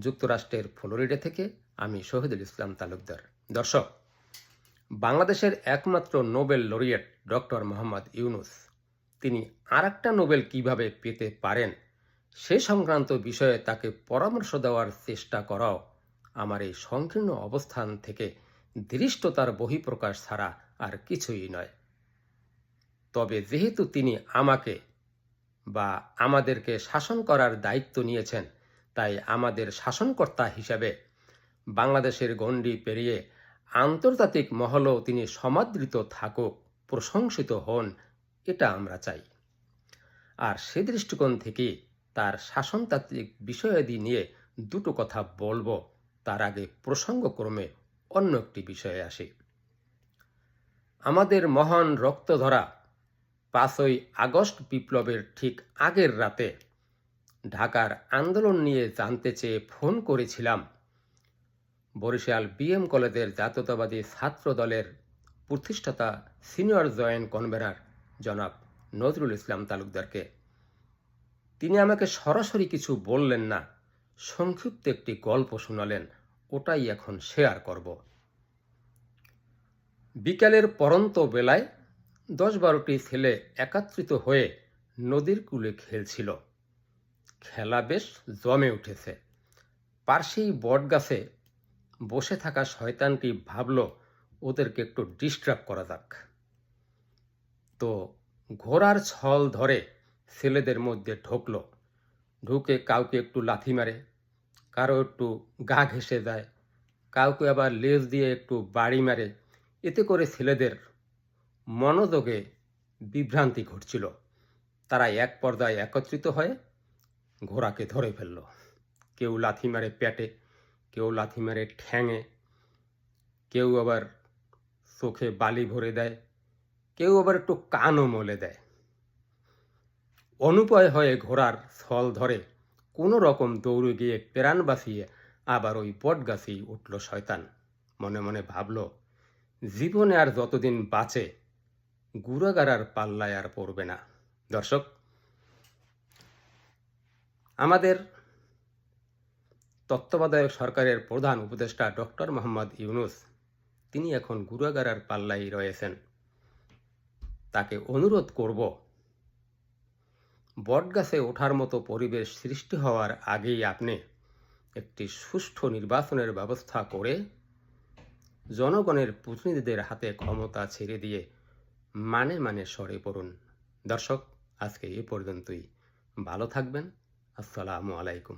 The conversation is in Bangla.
যুক্তরাষ্ট্রের ফ্লোরিডা থেকে আমি শহীদুল ইসলাম তালুকদার। দর্শক, বাংলাদেশের একমাত্র Nobel laureate doctor Mohammad Yunus তিনি আরেকটা নোবেল কিভাবে পেতে পারেন সে সংক্রান্ত বিষয়ে তাকে পরামর্শ দেওয়ার চেষ্টা করাও আমার এই সংকীর্ণ অবস্থান থেকে ধৃষ্টতার বহিঃপ্রকাশ ছাড়া আর কিছুই নয়। তবে যেহেতু তিনি আমাকে বা আমাদেরকে শাসন করার দায়িত্ব নিয়েছেন, তাই আমাদের শাসনকর্তা হিসাবে বাংলাদেশের গণ্ডি পেরিয়ে আন্তর্জাতিক মহলেও তিনি সমাদৃত থাকুক, প্রশংসিত হন, এটা আমরা চাই। আর সে দৃষ্টিকোণ থেকে তার শাসনতাত্ত্বিক বিষয়াদি নিয়ে দুটো কথা বলবো। তার আগে প্রসঙ্গক্রমে অন্য একটি বিষয়ে আসি। আমাদের মহান রক্তধরা 5ই আগস্ট বিপ্লবের ঠিক আগের রাতে ঢাকার আন্দোলন নিয়ে জানতে চেয়ে ফোন করেছিলাম বরিশাল বিএম কলেজের জাতীয়তাবাদী ছাত্র দলের প্রতিষ্ঠাতা সিনিয়র জয়েন্ট কনভেনার জনাব নজরুল ইসলাম তালুকদারকে। তিনি আমাকে সরাসরি কিছু বললেন না, সংক্ষিপ্ত একটি গল্প শোনালেন, ওটাই এখন শেয়ার করব। বিকালের পরন্ত বেলায় 10-12টি ছেলে একত্রিত হয়ে নদীর কূলে খেলছিল। খেলা বেশ জমে উঠেছে। পার্শ্বেই বটগাছে বসে থাকা শয়তানটি ভাবল ওদেরকে একটু ডিস্টার্ব করা যাক। তো ঘোড়ার ছল ধরে ছেলেদের মধ্যে ঢুকলো। ঢুকে কাউকে একটু লাথি মারে, কারো একটু গা ঘেঁষে যায়, কাউকে আবার লেজ দিয়ে একটু বাড়ি মারে। এতে করে ছেলেদের মনোযোগে বিভ্রান্তি ঘটছিল। তারা এক পর্যায়ে একত্রিত হয়ে ঘোড়াকে ধরে ফেলল। কেউ লাথি মারে পেটে, কেউ লাথি মারে ঠ্যাঙে, কেউ আবার চোখে বালি ভরে দেয়, কেউ আবার একটু কানও মলে দেয়। অনুপায় হয়ে ঘোড়ার ছল ধরে কোনো রকম দৌড়ে গিয়ে প্রাণ বাঁচিয়ে আবার ওই বট গাছেই উঠল শয়তান। মনে মনে ভাবল, জীবনে আর যতদিন বাঁচে গুড়াগাড়ার পাল্লায় আর পড়বে না। দর্শক, আমাদের তত্ত্বাবধায়ক সরকারের প্রধান উপদেষ্টা ডক্টর মোহাম্মদ ইউনূস তিনি এখন গুড়াগাড়ার পাল্লাই রয়েছেন। তাকে অনুরোধ করব, বটগাছে ওঠার মতো পরিবেশ সৃষ্টি হওয়ার আগেই আপনি একটি সুষ্ঠু নির্বাচনের ব্যবস্থা করে জনগণের প্রতিনিধিদের হাতে ক্ষমতা ছেড়ে দিয়ে মানে সরে পড়ুন। দর্শক, আজকে এ পর্যন্তই। ভালো থাকবেন। আসসালামু আলাইকুম।